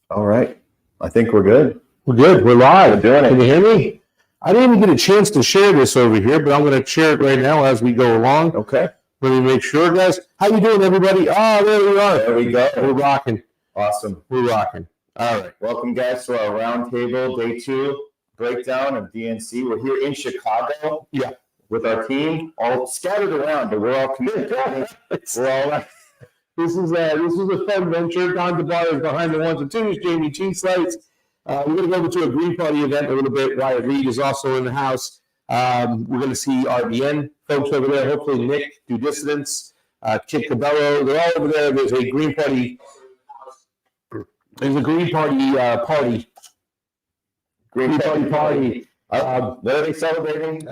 All right. I think we're good. We're good. We're live. We're doing it. Can you hear me? I didn't even get a chance to share this over here, but I'm going to share it right now as we go along. Okay. Let me make sure, guys. How you doing, everybody? Oh, there we are. There we go. We're rocking. Awesome. We're rocking. All right. Welcome, guys, to our roundtable day 2 breakdown of DNC. We're here in Chicago. Yeah. With our team, all scattered around, but we're all committed. We're all. This is a fun venture. Don DeBar is behind the ones and twos. Jayme, CheeseSlice. We're going to go over to a Green Party event in a little bit. Wyatt Reed is also in the house. We're going to see RBN folks over there. Hopefully Nick, Do Dissidents, Chip Cabello. They're all over there. There's a Green Party. There's a Green Party party. Green Party. What are they celebrating?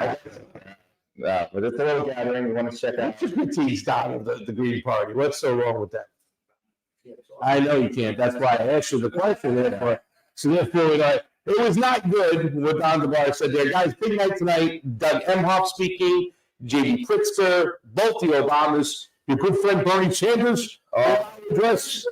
But it's a little gathering. We want to check out. Just teased out of the Green Party. What's so wrong with that? I know you can't. That's why I asked you the question. So therefore, it was not good what Don DeBar said there. Guys, big night tonight. Doug Emhoff speaking. J.D. Pritzker, both the Obamas. Your good friend Bernie Sanders will address.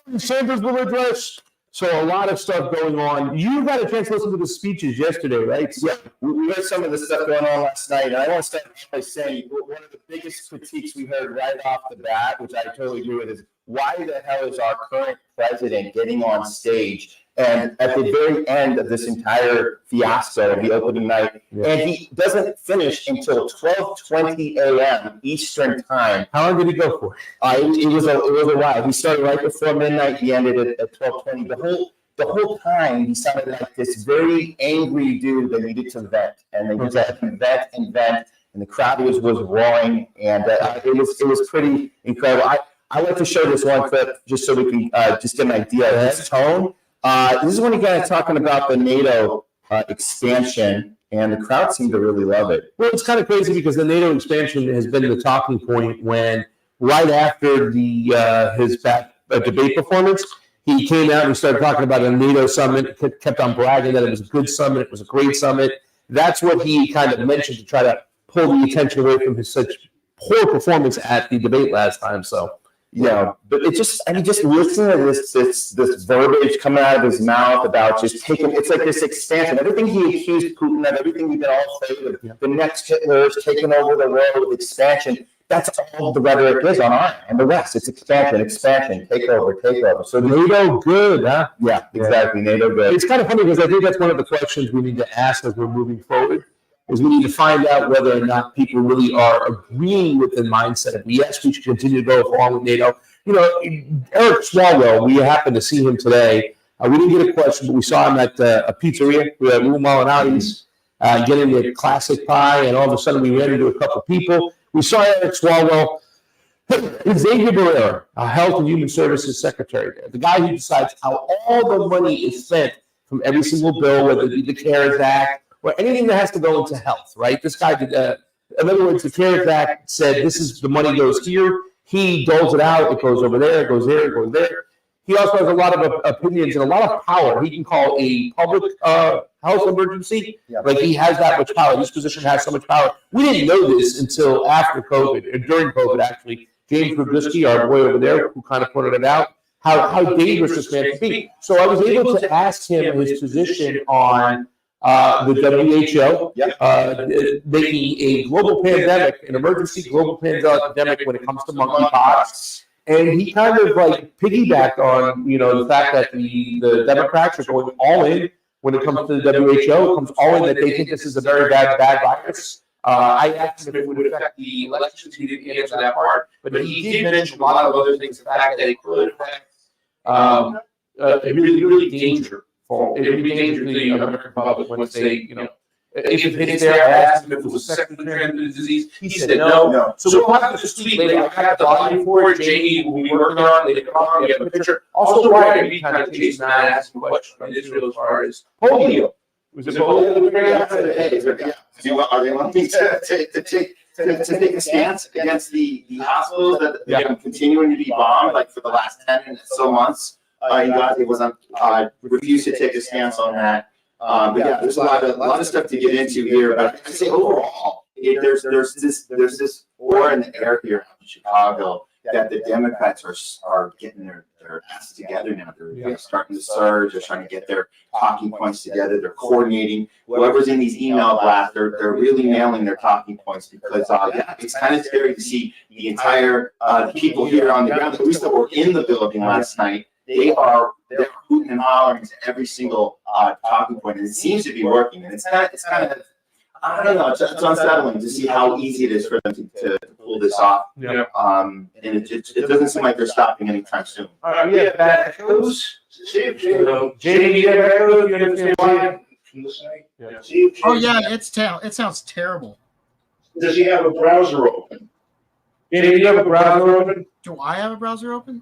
Bernie Sanders will address. So a lot of stuff going on. You got a chance to listen to the speeches yesterday, right? Yeah, we heard some of the stuff going on last night, and I want to start by saying one of the biggest critiques we heard right off the bat, which I totally agree with, is why the hell is our current president getting on stage? And at the very end of this entire fiasco of the opening night, and he doesn't finish until 12:20 a.m. Eastern time. How long did he go for? It was a while. He started right before midnight. He ended at 12:20. The whole time he sounded like this very angry dude that needed to vent, and they just had to vent and vent, and the crowd was roaring, and it was pretty incredible. I like to show this one clip just so we can just get an idea of his tone. This is when he got talking about the NATO expansion, and the crowd seemed to really love it. Well, it's kind of crazy because the NATO expansion has been the talking point when, right after his debate performance, he came out and started talking about a NATO summit, kept on bragging that it was a good summit, it was a great summit. That's what he kind of mentioned to try to pull the attention away from his such poor performance at the debate last time. So. Yeah, but just listening to this verbiage coming out of his mouth about just taking, it's like this expansion. Everything he accused Putin of, everything we've been all saying, the next Hitler is taking over the world with expansion. That's all the rhetoric is on our and the West. It's expansion, take over. So NATO good, huh? Yeah, exactly. NATO good. It's kind of funny because I think that's one of the questions we need to ask as we're moving forward. Is we need to find out whether or not people really are agreeing with the mindset of, yes, we should continue to go along with NATO. You know, Eric Swalwell, we happened to see him today. We didn't get a question, but we saw him at a pizzeria. We had Lou Molinari's getting the classic pie, and all of a sudden we ran into a couple people. We saw Eric Swalwell. Xavier Barrera, our Health and Human Services Secretary there, the guy who decides how all the money is spent from every single bill, whether it be the CARES Act, or anything that has to go into health, right? This guy did, in other words, the CARES Act said this is the money goes here. He doles it out. It goes over there. It goes there. It goes there. He also has a lot of opinions and a lot of power. He can call a public health emergency. Yeah. Like he has that much power. This position has so much power. We didn't know this until after COVID, or during COVID, actually. James Rubisky, our boy over there, who kind of pointed it out, how dangerous this man can be. So I was able to ask him his position on the WHO making a global pandemic, an emergency global pandemic when it comes to monkeypox. And he kind of like piggybacked on, you know, the fact that the Democrats are going all in when it comes to the WHO. It comes all in that they think this is a very bad virus. I asked him if it would affect the elections. He didn't answer that part. But he did mention a lot of other things, the fact that it could affect really dangerous. It would be dangerous to the American public once they, you know, if it hits there. I asked him if it was a sexually transmitted disease. He said no. So we'll have to speak later. I got the volume for it. Jayme will be working on it. Later on, we have a picture. Also, why are we kind of chasing that and asking questions on Israel as far as polio? Was it polio? Are they wanting to take a stance against the hospitals that have been continuing to be bombed like for the last 10 and so months? It wasn't refused to take a stance on that. But yeah, there's a lot of stuff to get into here. But I say overall, there's this war in the air here in Chicago that the Democrats are getting their acts together now. They're starting to surge. They're trying to get their talking points together. They're coordinating. Whoever's in these email blasts, they're really nailing their talking points because it's kind of scary to see the entire people here on the ground, at least that were in the building last night. They're hooting and hollering to every single talking point, and it seems to be working. And it's kind of I don't know. It's unsettling to see how easy it is for them to pull this off. Yeah. And it doesn't seem like they're stopping anytime soon. We have bad echoes. Jayme, you have echoes? You understand why? Yeah. Oh yeah, it sounds terrible. Does he have a browser open? Jayme, do you have a browser open? Do I have a browser open?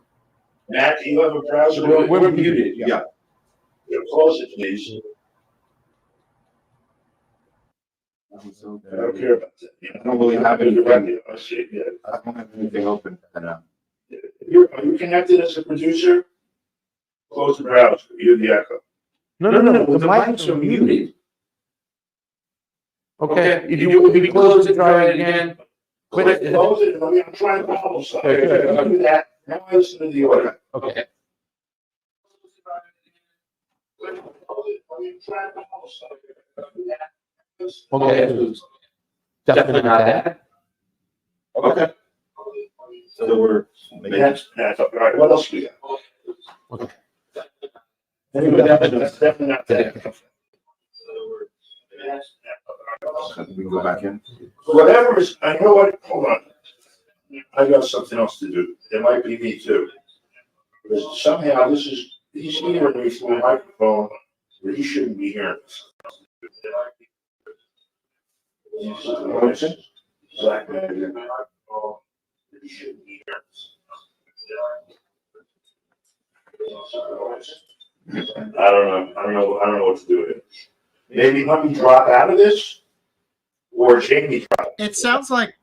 Matt, do you have a browser open? We're muted. Yeah. Close it, please. I don't care about that. I don't really have anything. I see, yeah. I don't have anything open. Are you connected as a producer? Close the browser. You the echo. No. The mics are muted. Okay. If you close it, try it again. Close it. I'm trying to follow something. Okay. Do that. Now I listen to the audio. Okay. Okay. Definitely not that. Okay. So we're That's all right. What else we got? Okay. That's definitely not that. we can go back in. Whatever is, I know what, hold on. I got something else to do. It might be me too. Because somehow he's hearing me through a microphone, but he shouldn't be hearing this. Black man in the microphone, but he shouldn't be hearing this. I don't know what to do with it. Maybe let me drop out of this, or Jayme drop. It sounds like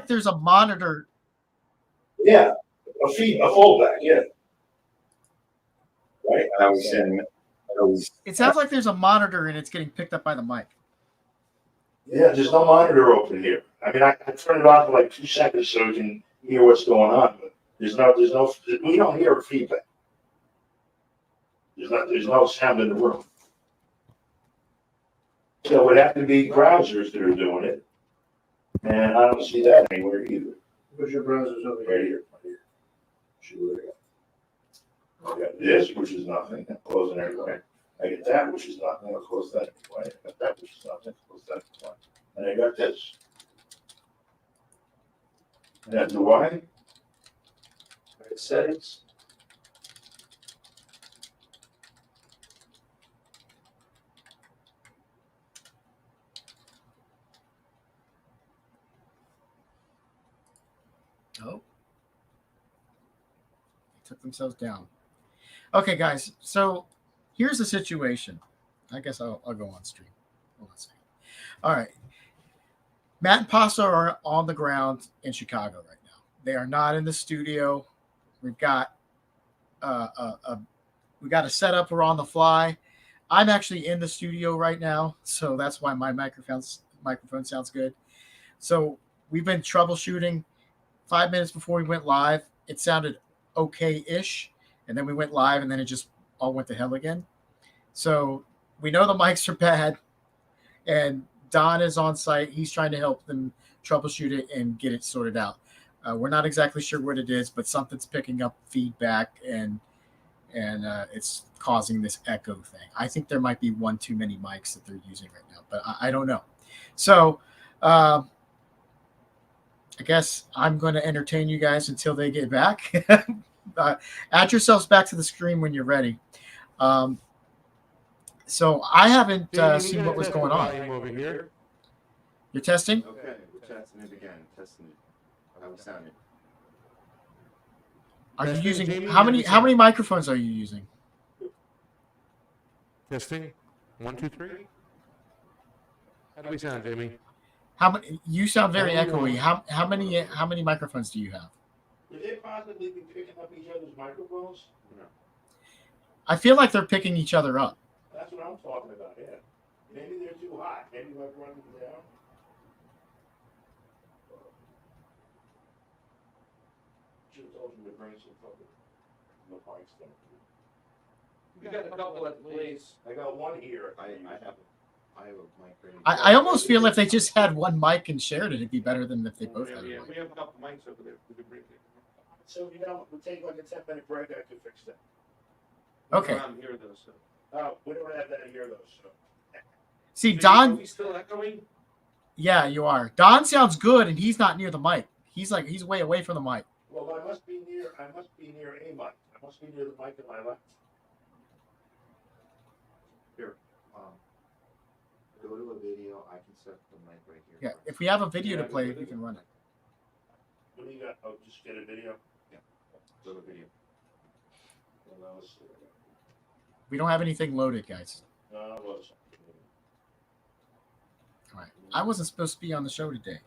there's a monitor. Yeah, a fallback. Yeah. Right. It sounds like there's a monitor and it's getting picked up by the mic. Yeah, there's no monitor open here. I mean, I turn it on for like 2 seconds so we can hear what's going on, but there's no. We don't hear feedback. There's no sound in the room. So it would have to be browsers that are doing it, and I don't see that anywhere either. Where's your browsers over here? Right here. Sure. I got this, which is nothing. I'm closing anyway. I get that, which is nothing. I'll close that anyway. I got that, which is nothing. Close that anyway. And I got this. Now, do I? Settings. Oh, they took themselves down. Okay, guys. So here's the situation. I guess I'll go on stream. Hold on a second. All right. Matt and Pasta are on the ground in Chicago right now. They are not in the studio. We've got a setup. We're on the fly. I'm actually in the studio right now, so that's why my microphone sounds good. So we've been troubleshooting. 5 minutes before we went live, it sounded okay-ish, and then we went live, and then it just all went to hell again. So we know the mics are bad, and Don is on site. He's trying to help them troubleshoot it and get it sorted out. We're not exactly sure what it is, but something's picking up feedback, and it's causing this echo thing. I think there might be one too many mics that they're using right now, but I don't know. So I guess I'm going to entertain you guys until they get back. Add yourselves back to the screen when you're ready. So I haven't seen what was going on. Over here. You're testing? Okay, we're testing it again. Testing it. How we sounding? Are you Testing, using Jayme, how many microphones are you using? Testing. 1, 2, 3. How do we sound, Jayme? How many? You sound very How many echoey. How many microphones do you have? Would they possibly be picking up each other's microphones? No. I feel like they're picking each other up. That's what I'm talking about, yeah. Maybe they're too hot. Maybe I've run them down. bring some cover. The mics don't. We got a couple at the place. I got one here. I have a mic ready. I almost feel if they just had one mic and shared it, it'd be better than if they both had a Yeah, mic. we have a couple mics over there. We could bring it. So, we'll take like a 10-minute break. I can fix that. Okay. I'm here though, so. We don't have that here though, so. See, Are Don. we still echoing? Yeah, you are. Don sounds good, and he's not near the mic. He's way away from the mic. Well, I must be near a mic. I must be near the mic in my left. Here, go to a video. I can set the mic right here. Yeah, if we have a video to play, we can run it. What do you got? Oh, just get a video? Go to video. Well, let's see. We don't have anything loaded, guys. No, it was. All right. I wasn't supposed to be on the show today.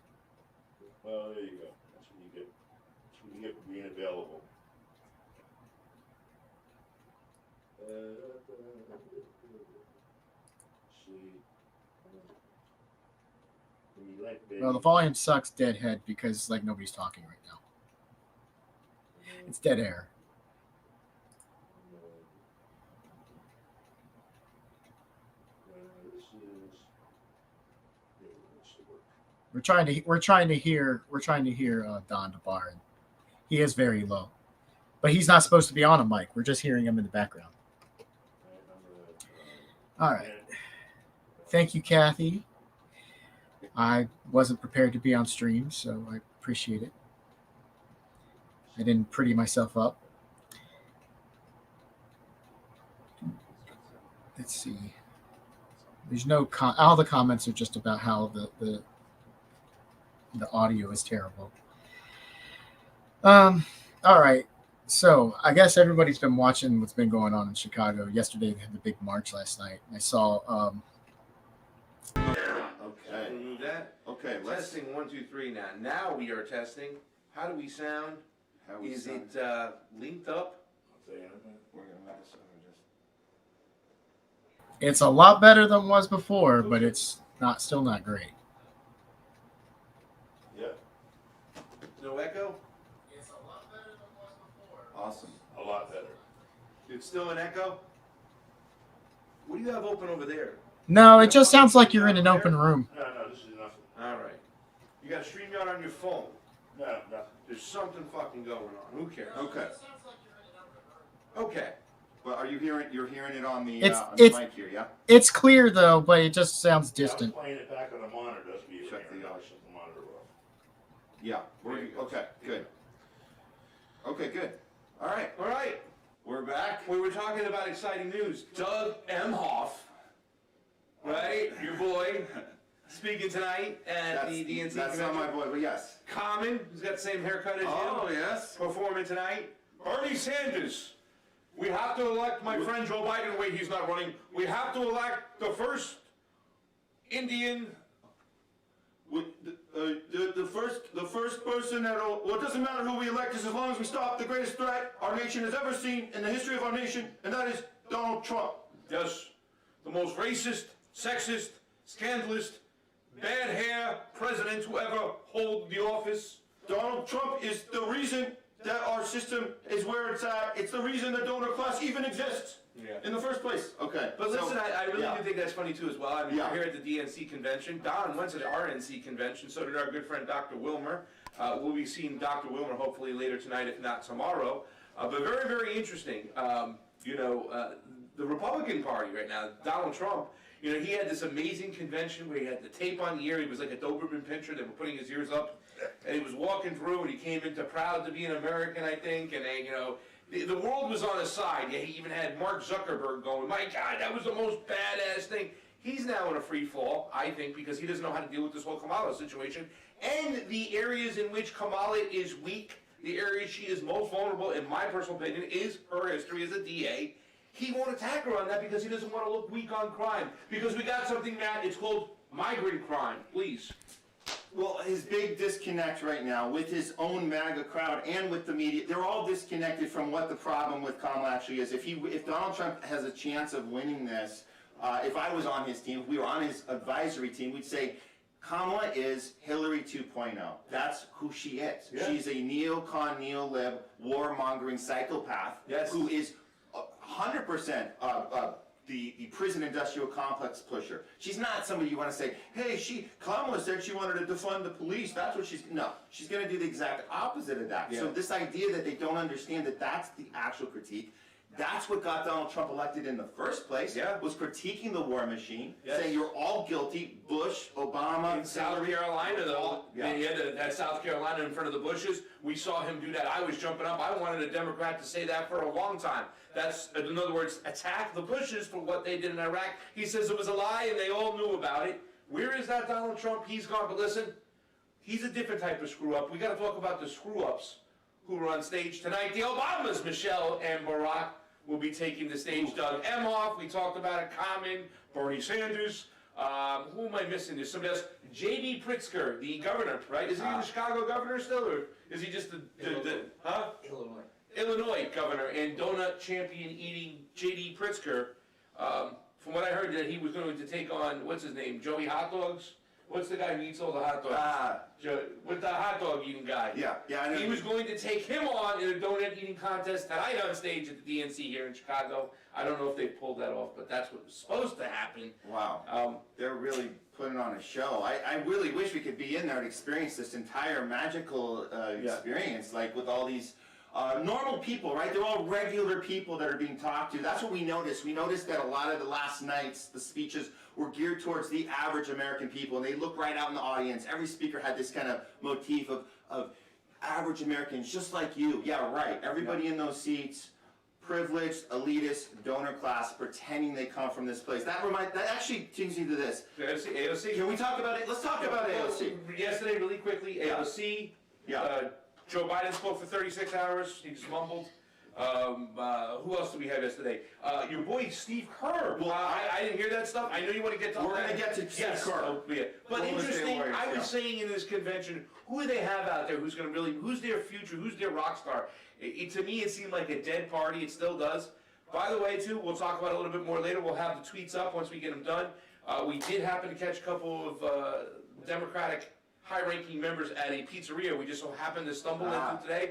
Well, there you go. That's what you get. That's what you get for being available. Well, the volume sucks deadhead because like nobody's talking right now. It's dead air. We're trying to hear Don DeBar. He is very low, but he's not supposed to be on a mic. We're just hearing him in the background. All right. Thank you, Kathy. I wasn't prepared to be on stream, so I appreciate it. I didn't pretty myself up. Let's see. There's no all the comments are just about how the audio is terrible. All right. So I guess everybody's been watching what's been going on in Chicago. Yesterday they had the big march last night. I saw Okay. Remove that. Okay. Let's. Testing 1, 2, 3 now. Now we are testing. How do we sound? How we Is sound. it linked up? We're gonna have this over just. it's a lot better than it was before, but it's still not great. Yeah, No echo? It's a lot better than it was before. Awesome. a lot better. It's still an echo? What do you have open over there? No, it just sounds like you're in an open room. No, this is nothing. All right. You got a StreamYard on your phone. No, nothing. There's something fucking going on. Who cares? Okay. Okay. Well, are you hearing? You're hearing it on the It's- mic here, yeah? It's clear though, but it just sounds distant. I was playing it back on the monitor. Doesn't be Check the shut the monitor off. Yeah. Okay. Good. Okay. Good. All right. All right. We're back. We were talking about exciting news. Doug Emhoff, right? Your boy, speaking tonight at the DNC That's not convention. my boy, but yes. Common, who's got the same haircut as you. Oh yes. Performing tonight. Bernie Sanders. We have to elect my friend Joe Biden. Wait, he's not running. We have to elect the first Indian. The first person that'll, well, it doesn't matter who we elect, as long as we stop the greatest threat our nation has ever seen in the history of our nation, and that is Donald Trump. Yes, the most racist, sexist, scandalous, bad hair president to ever hold the office. Donald Trump is the reason that our system is where it's at. It's the reason the donor class even exists in the first place. Okay. But so- listen, I really yeah. do think that's funny too as well. I mean, Yeah. we're here at the DNC convention. Don went to the RNC convention, so did our good friend Dr. Wilmer. We'll be seeing Dr. Wilmer hopefully later tonight, if not tomorrow. But very, very interesting. The Republican Party right now, Donald Trump, he had this amazing convention where he had the tape on the ear. He was like a Doberman pinscher. They were putting his ears up. And he was walking through, and he came into proud to be an American, I think. And they, the world was on his side. Yeah, he even had Mark Zuckerberg going, my God, that was the most badass thing. He's now in a free fall, I think, because he doesn't know how to deal with this whole Kamala situation. And the areas in which Kamala is weak, the areas she is most vulnerable, in my personal opinion, is her history as a DA. He won't attack her on that because he doesn't want to look weak on crime. Because we got something, Matt, it's called migrant crime. Please. Well, his big disconnect right now with his own MAGA crowd and with the media, they're all disconnected from what the problem with Kamala actually is. If Donald Trump has a chance of winning this, if I was on his team, if we were on his advisory team, we'd say, Kamala is Hillary 2.0. That's who she is. Yeah. She's a neocon, neo-lib, warmongering psychopath who is 100% the prison industrial complex pusher. She's not somebody you want to say, hey, Kamala said she wanted to defund the police. That's what no, she's going to do the exact opposite of that. Yeah. So this idea that they don't understand that that's the actual critique, that's what got Donald Trump elected in the first place, was critiquing the war machine, saying you're all guilty, Bush, Obama. In South Carolina, though, he had that South Carolina in front of the Bushes. We saw him do that. I was jumping up. I wanted a Democrat to say that for a long time. That's, in other words, attack the Bushes for what they did in Iraq. He says it was a lie and they all knew about it. Where is that Donald Trump? He's gone. But listen, he's a different type of screw-up. We got to talk about the screw-ups who were on stage tonight. The Obamas, Michelle and Barack, will be taking the stage. Doug Emhoff, we talked about it. Common, Bernie Sanders. Who am I missing? There's somebody else. J.D. Pritzker, the governor, right? Is he the Chicago governor still, or is he just the Illinois governor, and donut champion eating J.D. Pritzker. From what I heard, that he was going to take on, what's his name, Joey Hot Dogs? What's the guy who eats all the hot dogs? With the hot dog eating guy. Yeah, I know. He was going to take him on in a donut eating contest tonight on stage at the DNC here in Chicago. I don't know if they pulled that off, but that's what was supposed to happen. Wow. They're really putting on a show. I really wish we could be in there and experience this entire magical experience, like with all these normal people, right? They're all regular people that are being talked to. That's what we noticed. We noticed that a lot of the last nights, the speeches were geared towards the average American people, and they look right out in the audience. Every speaker had this kind of motif of average Americans, just like you. Yeah, right. Everybody in those seats, privileged, elitist, donor class, pretending they come from this place. That actually brings me to this. AOC. Can we talk about it? Let's talk about AOC. Yesterday, really quickly, AOC. Joe Biden spoke for 36 hours. He just mumbled. Who else did we have yesterday? Your boy Steve Kerr. Well, I didn't hear that stuff. I know you want to get to all that. We're going to get to Steve Kerr. But interesting, I was saying in this convention, who do they have out there who's going to really, who's their future, who's their rock star? To me, it seemed like a dead party. It still does. By the way, too, we'll talk about it a little bit more later. We'll have the tweets up once we get them done. We did happen to catch a couple of Democratic high-ranking members at a pizzeria we just so happened to stumble into today.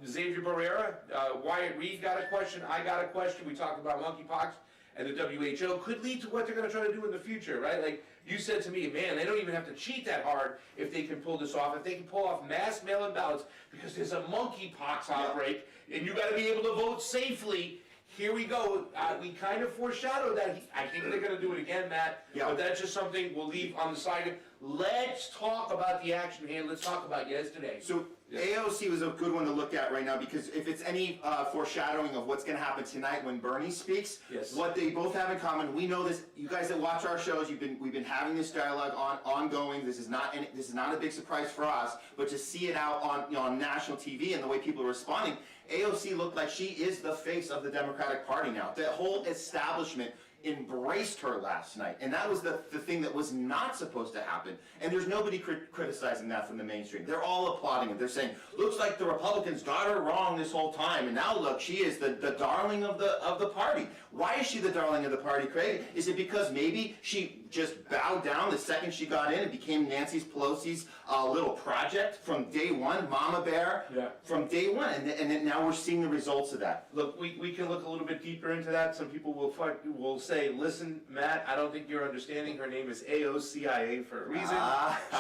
Xavier Barrera, Wyatt Reed got a question, I got a question. We talked about monkeypox and the WHO could lead to what they're going to try to do in the future, right? Like you said to me, man, they don't even have to cheat that hard if they can pull this off. If they can pull off mass mail-in ballots because there's a monkeypox outbreak and you got to be able to vote safely. Here we go. We kind of foreshadowed that. I think they're going to do it again, Matt. But that's just something we'll leave on the side. Let's talk about the action hand. Let's talk about yesterday. So AOC was a good one to look at right now because if it's any foreshadowing of what's going to happen tonight when Bernie speaks, what they both have in common, we know this. You guys that watch our shows, we've been having this dialogue ongoing. This is not a big surprise for us, but to see it out on national TV and the way people are responding, AOC looked like she is the face of the Democratic Party now. The whole establishment embraced her last night, and that was the thing that was not supposed to happen. And there's nobody criticizing that from the mainstream. They're all applauding it. They're saying, looks like the Republicans got her wrong this whole time, and now look, she is the darling of the party. Why is she the darling of the party, Craig? Is it because maybe she just bowed down the second she got in and became Nancy Pelosi's little project from day one, Mama Bear, from day one, and then now we're seeing the results of that. Look, we can look a little bit deeper into that. Some people will say, listen, Matt, I don't think you're understanding. Her name is AOCIA for a reason.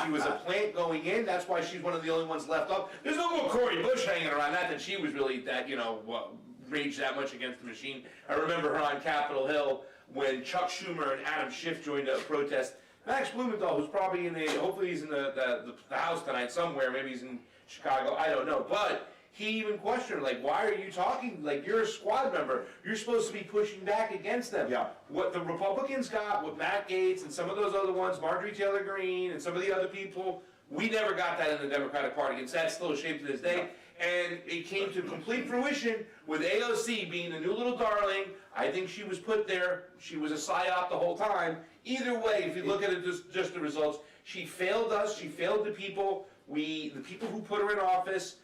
She was a plant going in. That's why she's one of the only ones left up. There's no more Cori Bush hanging around. Not that she was really that, raged that much against the machine. I remember her on Capitol Hill when Chuck Schumer and Adam Schiff joined a protest. Max Blumenthal, who's probably hopefully he's in the House tonight somewhere. Maybe he's in Chicago. I don't know. But he even questioned her, like, why are you talking? Like, you're a squad member. You're supposed to be pushing back against them. What the Republicans got with Matt Gaetz and some of those other ones, Marjorie Taylor Greene and some of the other people, we never got that in the Democratic Party. And that's still a shame to this day. And it came to complete fruition with AOC being the new little darling. I think she was put there. She was a psyop the whole time. Either way, if you look at it, just the results, she failed us. She failed the people. The people who put her in office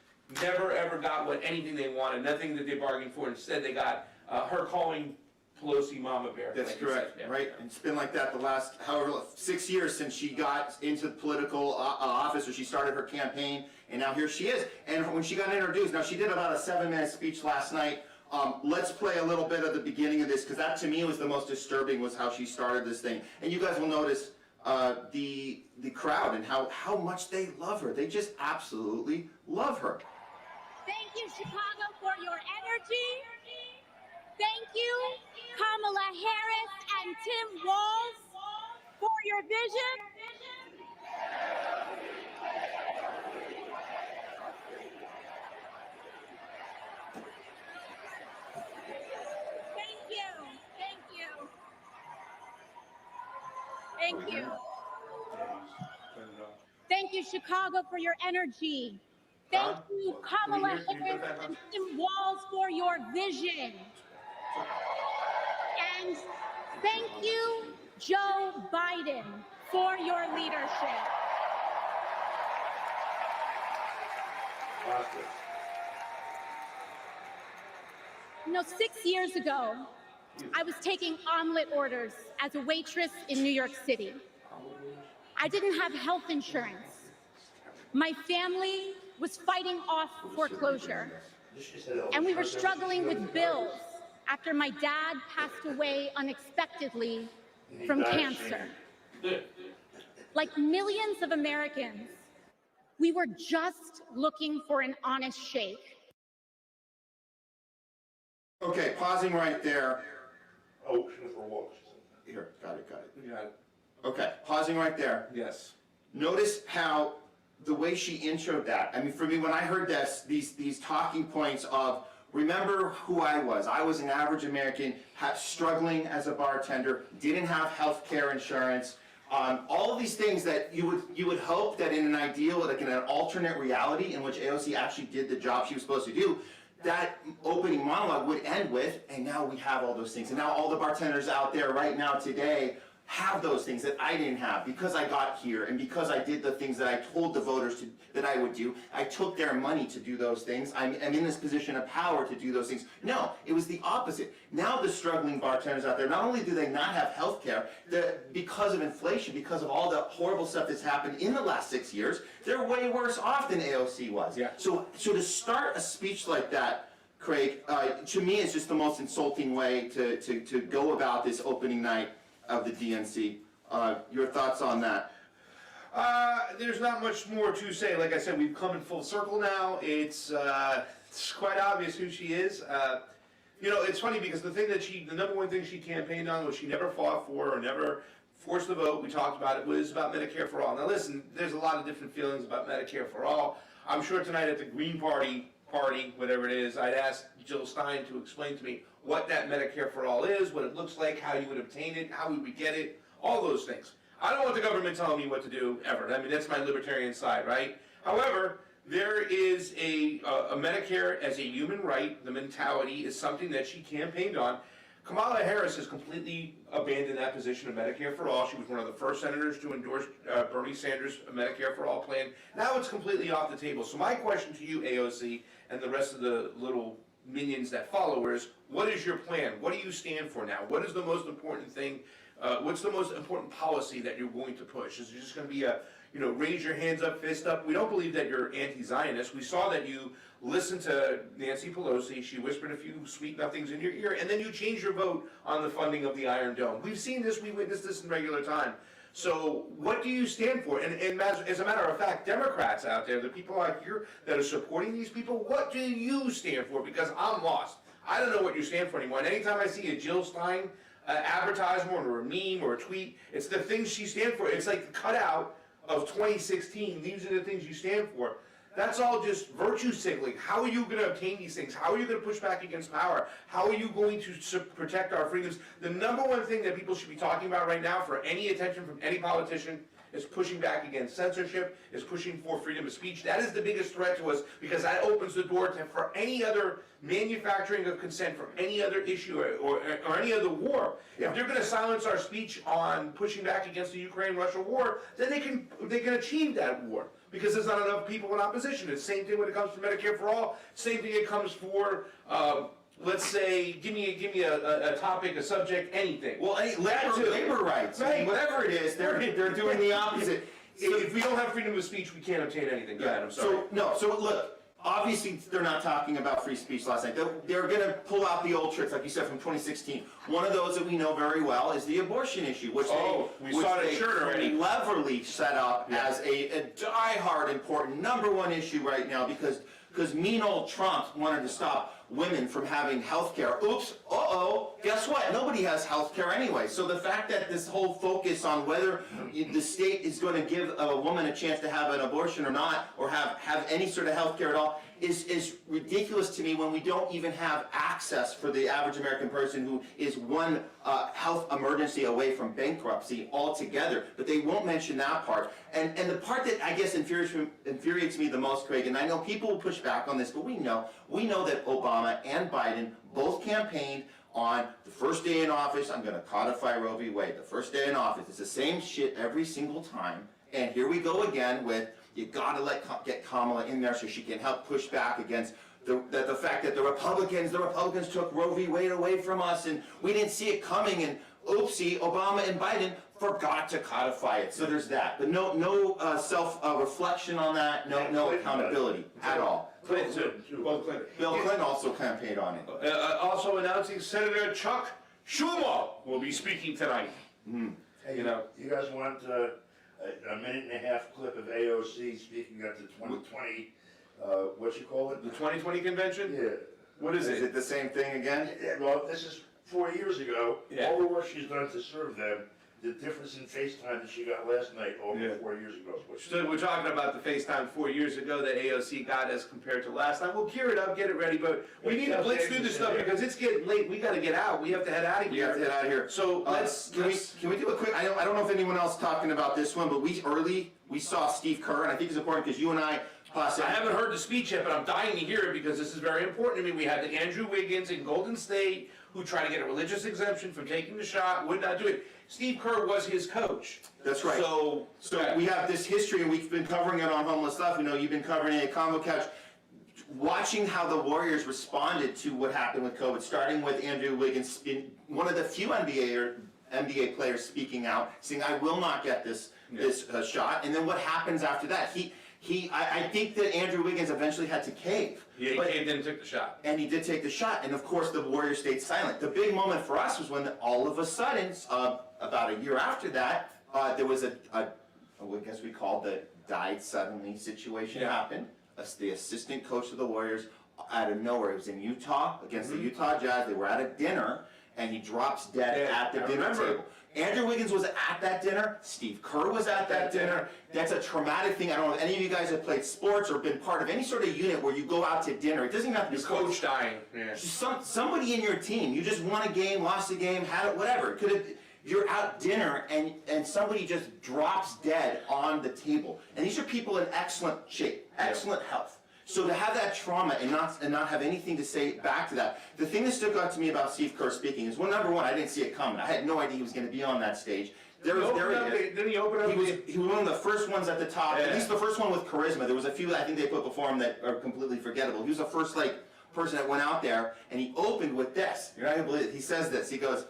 never ever got anything they wanted, nothing that they bargained for. Instead, they got her calling Pelosi mama bear. That's like you correct, said, yeah. right? And it's been like that the last, however, 6 years since she got into the political office, or she started her campaign, and now here she is. And when she got introduced, now she did about a 7-minute speech last night. Let's play a little bit of the beginning of this, because that to me was the most disturbing, was how she started this thing. And you guys will notice the crowd and how much they love her. They just absolutely love her. Thank you, Chicago, for your energy. Thank you, Kamala Harris and Tim Walz, for your vision. Thank you. Thank you. Thank you. Thank you, Chicago, for your energy. Thank you, Kamala Harris and Tim Walz, for your vision. And thank you, Joe Biden, for your leadership. You know, 6 years ago, I was taking omelet orders as a waitress in New York City. I didn't have health insurance. My family was fighting off foreclosure, and we were struggling with bills after my dad passed away unexpectedly from cancer. Like millions of Americans, we were just looking for an honest shake. Okay, pausing right there. Oh, for a walk. Here, got it. You got it. Okay, pausing right there. Yes. Notice how the way she introed that. I mean, for me, when I heard this, these talking points of, remember who I was. I was an average American, struggling as a bartender, didn't have health care insurance. All of these things that you would hope that in an ideal, like in an alternate reality in which AOC actually did the job she was supposed to do, that opening monologue would end with, and now we have all those things. And now all the bartenders out there right now today have those things that I didn't have because I got here and because I did the things that I told the voters that I would do. I took their money to do those things. I'm in this position of power to do those things. No, it was the opposite. Now the struggling bartenders out there, not only do they not have health care, because of inflation, because of all the horrible stuff that's happened in the last 6 years, they're way worse off than AOC was. Yeah. So to start a speech like that, Craig, to me is just the most insulting way to go about this opening night of the DNC. Your thoughts on that? There's not much more to say. Like I said, we've come in full circle now. It's quite obvious who she is. You know, it's funny because the number one thing she campaigned on was she never fought for or never forced the vote. We talked about it, was about Medicare for all. Now listen, there's a lot of different feelings about Medicare for all. I'm sure tonight at the Green Party, whatever it is, I'd ask Jill Stein to explain to me what that Medicare for all is, what it looks like, how you would obtain it, how we would get it, all those things. I don't want the government telling me what to do, ever. I mean, that's my libertarian side, right? However, there is a Medicare as a human right. The mentality is something that she campaigned on. Kamala Harris has completely abandoned that position of Medicare for all. She was one of the first senators to endorse Bernie Sanders' Medicare for all plan. Now it's completely off the table. So my question to you, AOC, and the rest of the little minions that follow her is, what is your plan? What do you stand for now? What is the most important thing? What's the most important policy that you're going to push? Is it just going to be a, raise your hands up, fist up? We don't believe that you're anti-Zionist. We saw that you listened to Nancy Pelosi. She whispered a few sweet nothings in your ear, and then you changed your vote on the funding of the Iron Dome. We've seen this. We witnessed this in regular time. So what do you stand for? And as a matter of fact, Democrats out there, the people out here that are supporting these people, what do you stand for? Because I'm lost. I don't know what you stand for anymore. And anytime I see a Jill Stein advertisement or a meme or a tweet, it's the things she stands for. It's like the cutout of 2016. These are the things you stand for. That's all just virtue signaling. How are you going to obtain these things? How are you going to push back against power? How are you going to protect our freedoms? The number one thing that people should be talking about right now for any attention from any politician is pushing back against censorship, is pushing for freedom of speech. That is the biggest threat to us because that opens the door for any other manufacturing of consent from any other issue or any other war. If they're going to silence our speech on pushing back against the Ukraine-Russia war, then they can achieve that war because there's not enough people in opposition. It's the same thing when it comes to Medicare for all. Same thing it comes for let's say, give me a topic, a subject, anything. Well, labor rights, I mean, whatever it is, they're doing the opposite. If we don't have freedom of speech, we can't obtain anything. Go ahead, I'm sorry. So look, obviously they're not talking about free speech last night. They're going to pull out the old tricks, like you said, from 2016. One of those that we know very well is the abortion issue, which we saw that shirt already. Cleverly set up as a die-hard important #1 issue right now because mean old Trump wanted to stop women from having health care. Oops, guess what? Nobody has health care anyway. So the fact that this whole focus on whether the state is going to give a woman a chance to have an abortion or not, or have any sort of health care at all, is ridiculous to me when we don't even have access for the average American person who is one health emergency away from bankruptcy altogether. But they won't mention that part. And the part that I guess infuriates me the most, Craig, and I know people will push back on this, but we know that Obama and Biden both campaigned on the first day in office, I'm going to codify Roe v. Wade. The first day in office, it's the same shit every single time. And here we go again with, you got to get Kamala in there so she can help push back against the fact that the Republicans took Roe v. Wade away from us and we didn't see it coming, and oopsie, Obama and Biden forgot to codify it. So there's that. But no self-reflection on that, no accountability at all. Clinton. Bill Clinton also campaigned on it. Also announcing Senator Chuck Schumer will be speaking tonight. Hey, you guys want a minute and a half clip of AOC speaking at the 2020, what you call it? The 2020 convention? Yeah. What is it? Is it the same thing again? Yeah, well, this is 4 years ago. Yeah. All the work she's done to serve them, the difference in FaceTime that she got last night over 4 years ago. So we're talking about the FaceTime 4 years ago that AOC got as compared to last time. We'll gear it up, get it ready, but we need to blitz through this stuff because it's getting late. We got to get out. We have to head out of here. So can we do a quick? I don't know if anyone else is talking about this one, but we saw Steve Kerr, and I think it's important because you and I. I haven't heard the speech yet, but I'm dying to hear it because this is very important to me. We had the Andrew Wiggins in Golden State who tried to get a religious exemption from taking the shot, would not do it. Steve Kerr was his coach. That's right. So we have this history, and we've been covering it on Homeless Stuff. We know you've been covering it at Combo Couch. Watching how the Warriors responded to what happened with COVID, starting with Andrew Wiggins, one of the few NBA players speaking out, saying, "I will not get this shot." And then what happens after that? I think that Andrew Wiggins eventually had to cave. Yeah, he caved in and took the shot. And he did take the shot. And of course, the Warriors stayed silent. The big moment for us was when all of a sudden, about a year after that, there was I guess we called the died suddenly situation happened. The assistant coach of the Warriors, out of nowhere, it was in Utah against the Utah Jazz. They were at a dinner, and he drops dead at the dinner table. Andrew Wiggins was at that dinner. Steve Kerr was at that dinner. That's a traumatic thing. I don't know if any of you guys have played sports or been part of any sort of unit where you go out to dinner. It doesn't even have to be coach dying. Yeah. Just somebody in your team. You just won a game, lost a game, had it, whatever. It could have. You're out dinner and somebody just drops dead on the table. And these are people in excellent shape, excellent health. So to have that trauma and not have anything to say back to that, the thing that stuck out to me about Steve Kerr speaking is, well, number one, I didn't see it coming. I had no idea he was going to be on that stage. Didn't he open up? He was one of the first ones at the top, at least the first one with charisma. There was a few I think they put before him that are completely forgettable. He was the first person that went out there, and he opened with this. You're not going to believe it. He says this. He goes,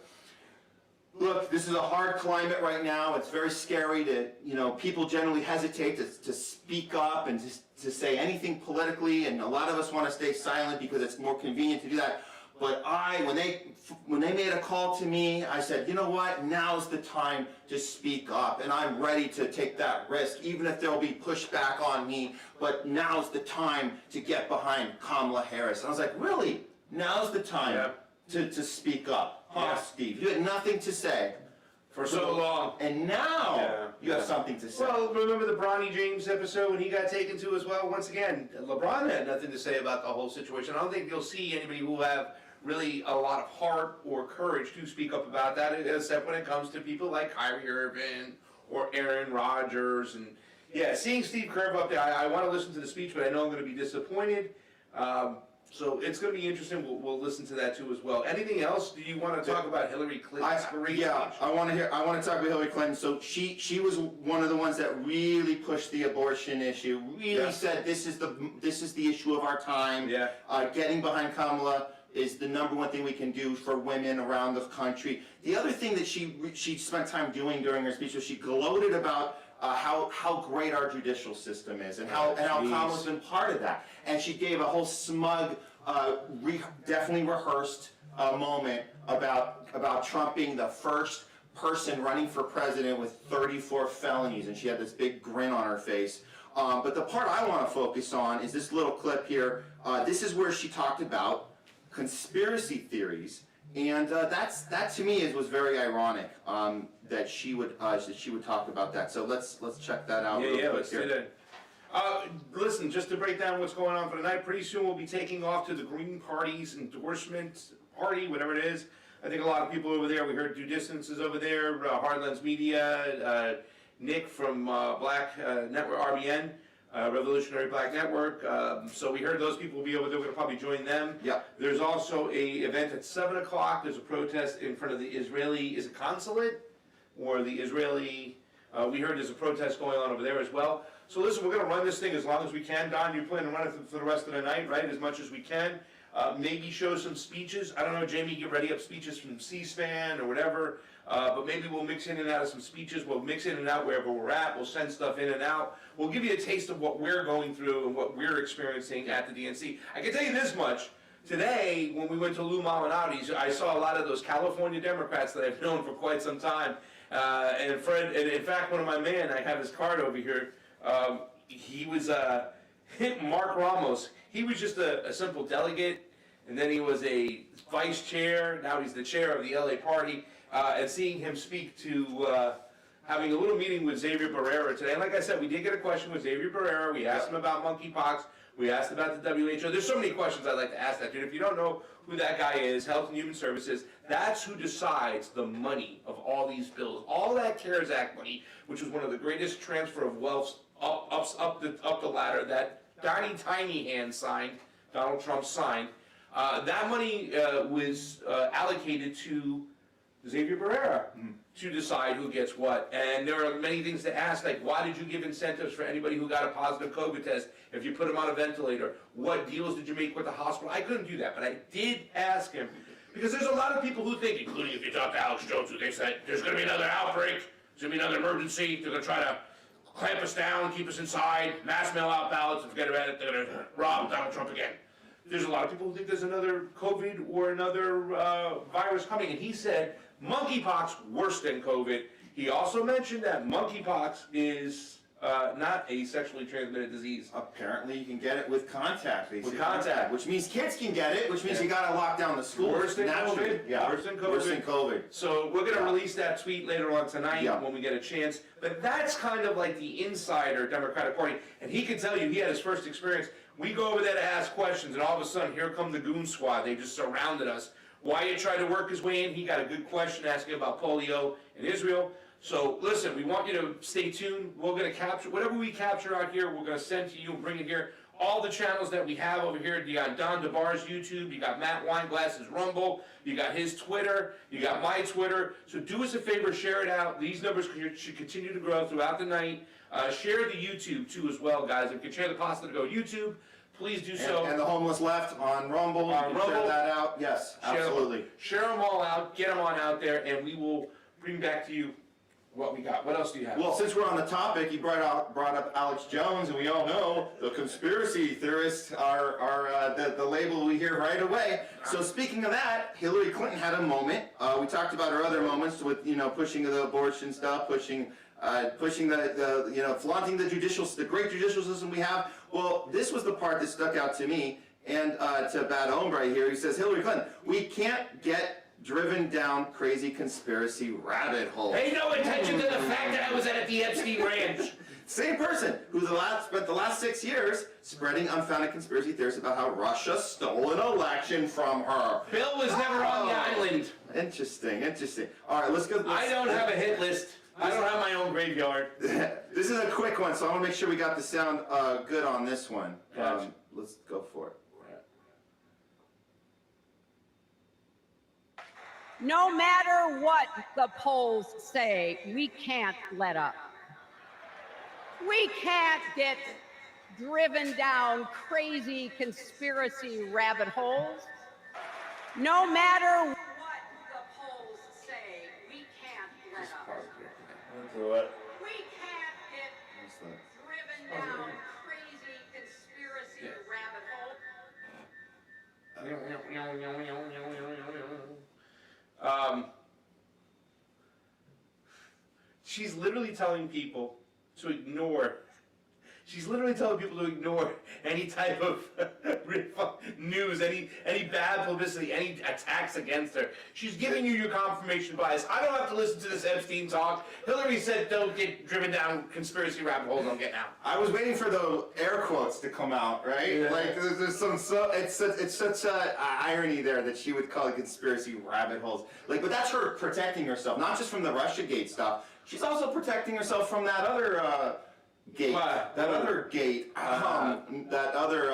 "Look, this is a hard climate right now. It's very scary to, people generally hesitate to speak up and to say anything politically, and a lot of us want to stay silent because it's more convenient to do that. But when they made a call to me, I said, you know what? Now's the time to speak up, and I'm ready to take that risk, even if there'll be pushback on me. But now's the time to get behind Kamala Harris." And I was like, really? Now's the time to speak up, Steve? You had nothing to say for so long, and now you have something to say. Well, remember the Bronny James episode when he got taken to as well? Once again, LeBron had nothing to say about the whole situation. I don't think you'll see anybody who have really a lot of heart or courage to speak up about that, except when it comes to people like Kyrie Irving or Aaron Rodgers. And seeing Steve Kerr up there, I want to listen to the speech, but I know I'm going to be disappointed. So it's going to be interesting. We'll listen to that too as well. Anything else? Do you want to talk about Hillary Clinton's speech? I want to talk about Hillary Clinton. So she was one of the ones that really pushed the abortion issue. Really said this is the issue of our time. Getting behind Kamala is the number one thing we can do for women around the country. The other thing that she spent time doing during her speech was she gloated about how great our judicial system is and how Kamala's been part of that. And she gave a whole smug, definitely rehearsed moment about Trump being the first person running for president with 34 felonies, and she had this big grin on her face. But the part I want to focus on is this little clip here. This is where she talked about conspiracy theories, and that to me was very ironic that she would talk about that. So let's check that out. Yeah, let's do that. Listen, just to break down what's going on for tonight, pretty soon we'll be taking off to the Green Party's endorsement party, whatever it is. I think a lot of people over there, we heard Due Distance is over there, Hardlands Media, Nick from Black Network, RBN, Revolutionary Black Network. So we heard those people will be over there. We're going to probably join them. Yep. There's also a event at 7 o'clock. There's a protest in front of the Israeli, is it consulate? Or the Israeli, we heard there's a protest going on over there as well. So listen, we're going to run this thing as long as we can. Don, you plan to run it for the rest of the night, right? As much as we can. Maybe show some speeches. I don't know, Jayme, get ready up speeches from C-SPAN or whatever. But maybe we'll mix in and out of some speeches. We'll mix in and out wherever we're at. We'll send stuff in and out. We'll give you a taste of what we're going through and what we're experiencing at the DNC. I can tell you this much. Today, when we went to Lou Malinati's, I saw a lot of those California Democrats that I've known for quite some time. And Fred, and in fact, one of my men, I have his card over here. He was Mark Ramos. He was just a simple delegate. And then he was a vice chair, now he's the chair of the LA party, and seeing him speak to having a little meeting with Xavier Barrera today. And like I said, we did get a question with Xavier Barrera. We asked him about monkeypox. We asked about the WHO. There's so many questions I'd like to ask that dude. If you don't know who that guy is, Health and Human Services, that's who decides the money of all these bills. All that CARES Act money, which was one of the greatest transfer of wealth up the ladder that tiny hand signed, Donald Trump signed. That money was allocated to Xavier Barrera to decide who gets what. And there are many things to ask, like why did you give incentives for anybody who got a positive COVID test if you put them on a ventilator? What deals did you make with the hospital? I couldn't do that, but I did ask him. Because there's a lot of people who think, including if you talk to Alex Jones, who they said, there's going to be another outbreak, there's going to be another emergency, they're going to try to clamp us down, keep us inside, mass mail out ballots, and forget about it, they're going to rob Donald Trump again. There's a lot of people who think there's another COVID or another virus coming. And he said monkeypox worse than COVID. He also mentioned that monkeypox is not a sexually transmitted disease. Apparently you can get it with contact. With contact. Which means kids can get it, which means you got to lock down the schools. Worse than COVID. Yeah. Worse than COVID. Worse than COVID. So we're going to release that tweet later on tonight when we get a chance. But that's kind of like the insider Democratic Party. And he can tell you he had his first experience. We go over there to ask questions, and all of a sudden, here come the goon squad. They just surrounded us. Wyatt tried to work his way in. He got a good question asking about polio in Israel. So listen, we want you to stay tuned. We're going to capture whatever we capture out here. We're going to send to you and bring it here. All the channels that we have over here. You got Don DeBar's YouTube. You got Matt Weinglass's Rumble. You got his Twitter. You got my Twitter. So do us a favor, share it out. These numbers should continue to grow throughout the night. Share the YouTube too as well, guys. If you can share the pasta to go YouTube, please do so. And the homeless left on Rumble. On Rumble. Share that out. Yes, absolutely. Share them all out. Get them on out there, and we will bring back to you what we got. What else do you have? Well, since we're on the topic, you brought up Alex Jones, and we all know the conspiracy theorists are the label we hear right away. So speaking of that, Hillary Clinton had a moment. We talked about her other moments with pushing the abortion stuff, pushing the flaunting the great judicial system we have. Well, this was the part that stuck out to me and to Bad Hombre here. He says, Hillary Clinton, we can't get driven down crazy conspiracy rabbit holes. Pay no attention to the fact that I was at the Epstein Ranch. Same person who spent the last 6 years spreading unfounded conspiracy theories about how Russia stole an election from her. Bill was never on the island. Interesting. All right, let's go. I don't have a hit list. I don't have my own graveyard. This is a quick one, so I want to make sure we got the sound good on this one. Gotcha. Let's go for it. No matter what the polls say, we can't let up. We can't get driven down crazy conspiracy rabbit holes. No matter what the polls say, we can't let up. We can't get driven down crazy conspiracy rabbit hole. She's literally telling people to ignore. She's literally telling people to ignore any type of news, any bad publicity, any attacks against her. She's giving you your confirmation bias. I don't have to listen to this Epstein talk. Hillary said don't get driven down conspiracy rabbit holes. I'm getting out. I was waiting for the air quotes to come out, right? Yeah. Like there's some it's such a irony there that she would call it conspiracy rabbit holes. Like, but that's her protecting herself, not just from the Russiagate stuff. She's also protecting herself from that other gate. What? That other gate. That other.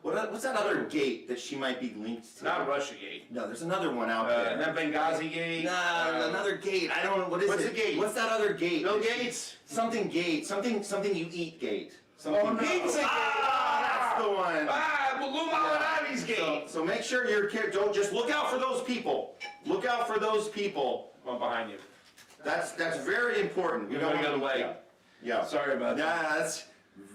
What's that other gate that she might be linked to? Not Russiagate. No, there's another one out there. Not Benghazi Gate. Nah, another gate. I don't know what is What's it. the gate? What's that other gate? Bill Gates. Something gate. Something you eat gate. Something. Oh, no. Pizza gate. That's the one. Lou Malnati's Gate. So make sure you're don't just look out for those people. Look out for those people. I'm behind you. That's very important. You're gonna get away. Yeah. Sorry about that. Yeah, that's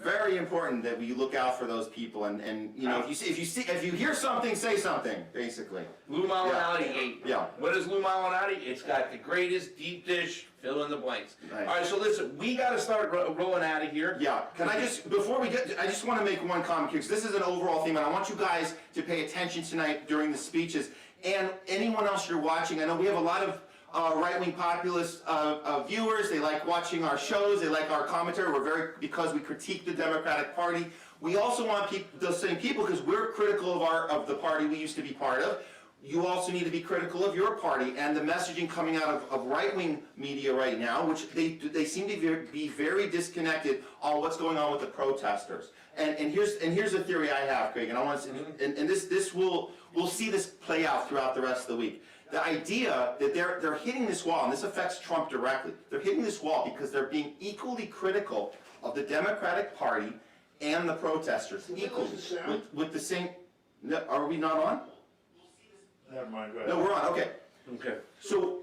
very important that we look out for those people and you know if you hear something, say something, basically. Lou Malnati Gate. Yeah. What is Lou Malnati? It's got the greatest deep dish, fill in the blanks. Nice. All right, so listen, we got to start rolling out of here. Yeah, can I just, before we get, I just want to make one comment here, because this is an overall theme, and I want you guys to pay attention tonight during the speeches, and anyone else you're watching. I know we have a lot of right-wing populist viewers. They like watching our shows, they like our commentary. Because we critique the Democratic Party. We also want those same people, because we're critical of the party we used to be part of. You also need to be critical of your party and the messaging coming out of right-wing media right now, which they seem to be very disconnected on what's going on with the protesters. And here's a theory I have, Craig, and I want to, and this we'll see this play out throughout the rest of the week. The idea that they're hitting this wall, and this affects Trump directly. They're hitting this wall because they're being equally critical of the Democratic Party and the protesters, equally with the same. No, are we not on? Never mind, go ahead. No, we're on, okay. Okay. So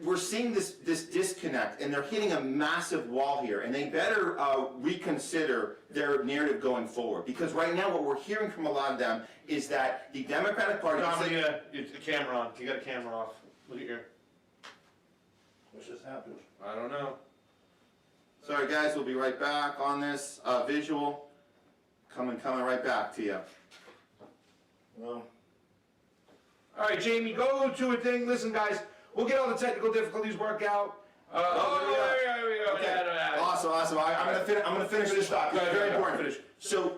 we're seeing this disconnect, and they're hitting a massive wall here, and they better reconsider their narrative going forward. Because right now what we're hearing from a lot of them is that the Democratic Party... It's the camera on. You got a camera off. Look at your... What's just happened? I don't know. Sorry guys, we'll be right back on this visual. Coming right back to you. Well, All right, Jayme, go to a thing. Listen, guys, we'll get all the technical difficulties worked out. There we go. Okay. Awesome. I'm gonna finish this thought. It's very important. So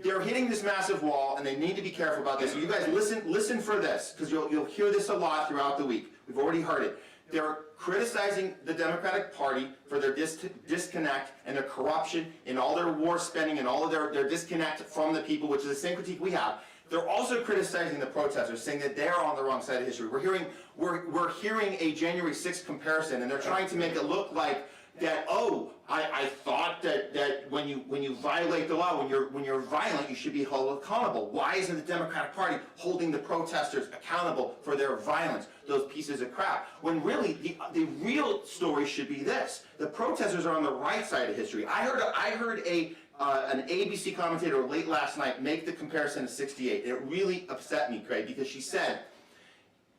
they're hitting this massive wall, and they need to be careful about this. So you guys listen for this, because you'll hear this a lot throughout the week. We've already heard it. They're criticizing the Democratic Party for their disconnect and their corruption and all their war spending and all of their disconnect from the people, which is the same critique we have. They're also criticizing the protesters, saying that they're on the wrong side of history. We're hearing a January 6th comparison, and they're trying to make it look like that. Oh, I thought that when you violate the law, when you're violent, you should be held accountable. Why isn't the Democratic Party holding the protesters accountable for their violence? Those pieces of crap. When really the real story should be this: the protesters are on the right side of history. I heard an ABC commentator late last night make the comparison to '68. It really upset me, Craig, because she said,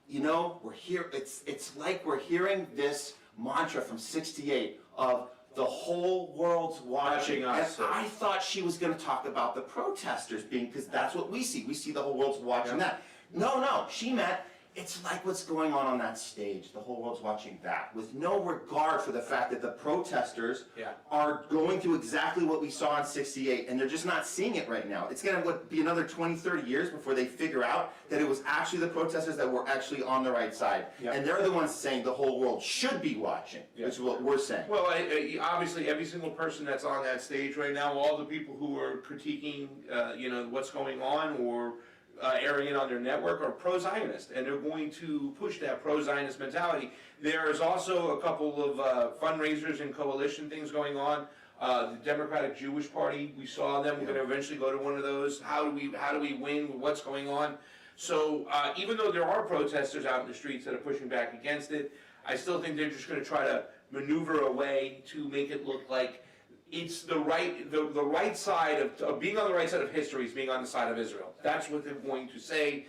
you know, we're here. It's like we're hearing this mantra from '68 of the whole world's watching us. And I thought she was going to talk about the protesters being, because that's what we see. We see the whole world's watching that. No, she meant it's like what's going on that stage. The whole world's watching that, with no regard for the fact that the protesters are going through exactly what we saw in '68, and they're just not seeing it right now. It's going to be another 20, 30 years before they figure out that it was actually the protesters that were actually on the right side. And they're the ones saying the whole world should be watching, which is what we're saying. Well, obviously, every single person that's on that stage right now, all the people who are critiquing, what's going on or airing it on their network are pro-Zionist, and they're going to push that pro-Zionist mentality. There is also a couple of fundraisers and coalition things going on. The Democratic Jewish Party, we saw them. We're going to eventually go to one of those. How do we win? What's going on? So even though there are protesters out in the streets that are pushing back against it, I still think they're just going to try to maneuver a way to make it look like it's the right side of being on the right side of history is being on the side of Israel. That's what they're going to say.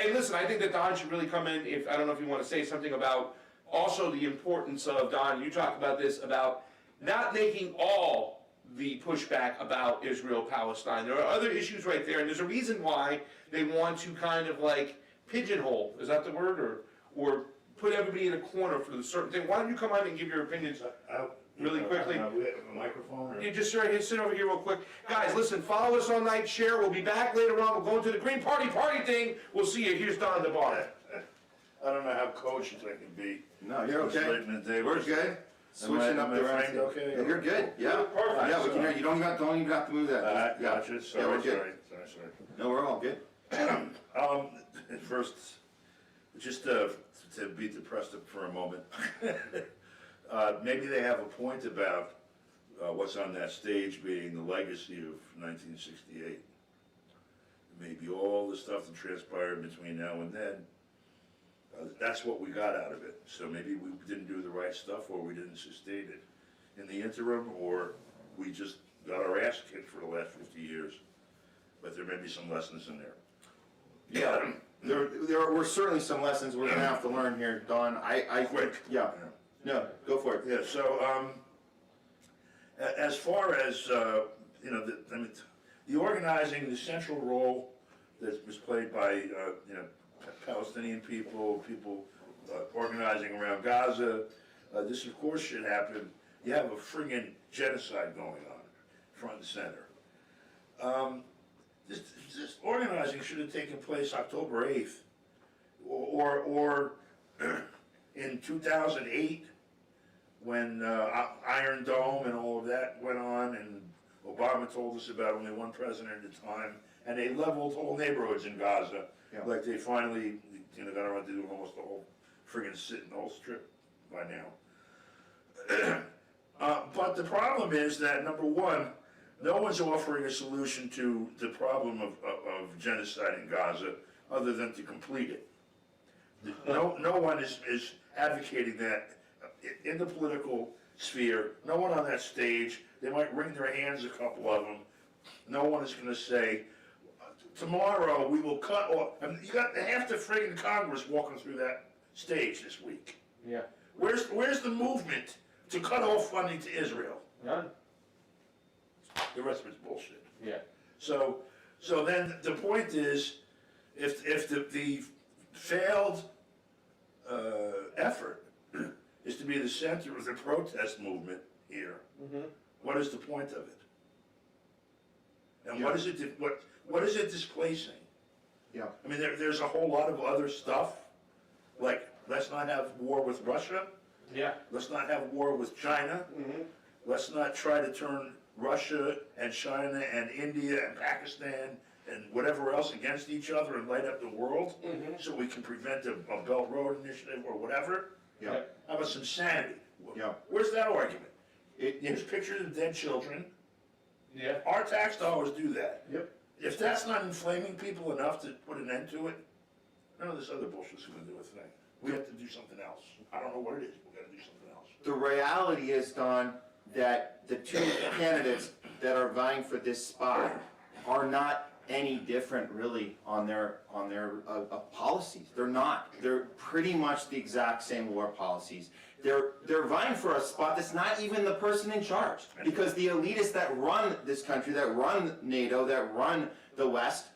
And listen, I think that Don should really come in. If I don't know if you want to say something about also the importance of, Don, you talked about this, about not making all the pushback about Israel-Palestine. There are other issues right there, and there's a reason why they want to kind of like pigeonhole, is that the word, or put everybody in a corner for the certain thing. Why don't you come on and give your opinions really quickly? We have a microphone? Or? You just sit over here real quick. Guys, listen, follow us all night, share. We'll be back later on. We'll go into the Green Party thing. We'll see you. Here's Don DeBar. I don't know how coached I can be. No, you're okay. We're good. Switching up the frame, okay? Yeah, you're good. Yeah. Perfect. Yeah, we can hear you. Don't even have to move that. I gotcha. Sorry, we're good. Sorry. No, we're all good. First, just to beat the press up for a moment, maybe they have a point about what's on that stage being the legacy of 1968. Maybe all the stuff that transpired between now and then, that's what we got out of it. So maybe we didn't do the right stuff, or we didn't sustain it in the interim, or we just got our ass kicked for the last 50 years. But there may be some lessons in there. Yeah, there were certainly some lessons we're gonna have to learn here, Don. I Quick. Yeah. No, go for it. Yeah, so, as far as, the organizing, the central role that was played by, Palestinian people organizing around Gaza, this of course should happen. You have a friggin' genocide going on, front and center. This organizing should have taken place October 8th, or in 2008, when Iron Dome and all of that went on, and Obama told us about only one president at a time, and they leveled whole neighborhoods in Gaza, like they finally, got around to doing almost the whole friggin' the whole strip by now. But the problem is that, number one, no one's offering a solution to the problem of genocide in Gaza other than to complete it. No one is advocating that in the political sphere. No one on that stage. They might wring their hands, a couple of them. No one is going to say, tomorrow we will cut off. I mean, you got half the friggin' Congress walking through that stage this week. Yeah. Where's the movement to cut off funding to Israel? None. The rest of it's bullshit. Yeah. So then the point is, if the failed effort is to be the center of the protest movement here, what is the point of it? And what is it displacing? Yeah. I mean, there's a whole lot of other stuff, like let's not have war with Russia. Yeah. Let's not have war with China. Let's not try to turn Russia and China and India and Pakistan and whatever else against each other and light up the world so we can prevent a Belt Road initiative or whatever. Yeah. How about some sanity? Yeah. Where's that argument? Here's pictures of dead children. Yeah. Our tax dollars do that. Yep. If that's not inflaming people enough to put an end to it, none of this other bullshit's gonna do a thing. We have to do something else. I don't know what it is, but we gotta do something else. The reality is, Don, that the two candidates that are vying for this spot are not any different really on their policies. They're not. They're pretty much the exact same war policies. They're vying for a spot that's not even the person in charge, because the elitists that run this country, that run NATO, that run the West,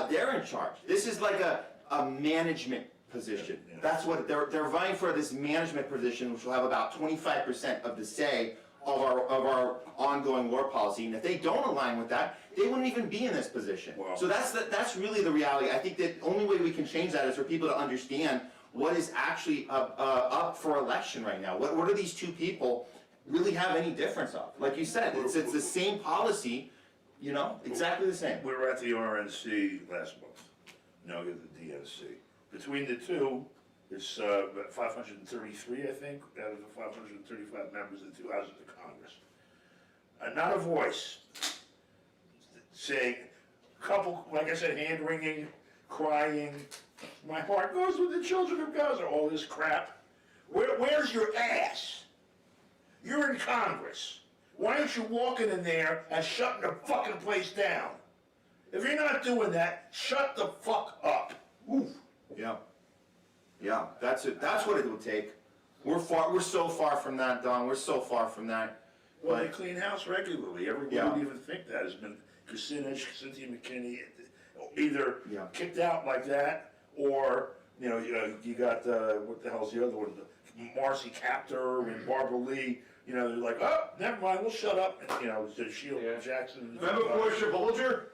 they're in charge. This is like a management position. That's what they're vying for, this management position, which will have about 25% of the say of our ongoing war policy. And if they don't align with that, they wouldn't even be in this position. Wow. So that's really the reality. I think that the only way we can change that is for people to understand what is actually up for election right now. What do these two people really have any difference of? Like you said, it's the same policy, exactly the same. We were at the RNC last month, now you're the DNC. Between the two, it's about 533, I think, out of the 535 members of the two houses of Congress. Not a voice saying, like I said, hand-wringing, crying. My heart goes with the children of Gaza, all this crap. Where's your ass? You're in Congress. Why aren't you walking in there and shutting the fucking place down? If you're not doing that, shut the fuck up. Oof. Yeah. Yeah, that's it. That's what it will take. We're so far from that, Don. We're so far from that. Well, they clean house regularly. Everyone Yeah. would even think that has been Kucinich, Cynthia McKinney, either Yeah. kicked out like that, or you got what the hell's the other one? Marcy Kaptur and Barbara Lee. They're like, oh, never mind, we'll shut up. To Sheila Jackson. Remember Portia Bulger?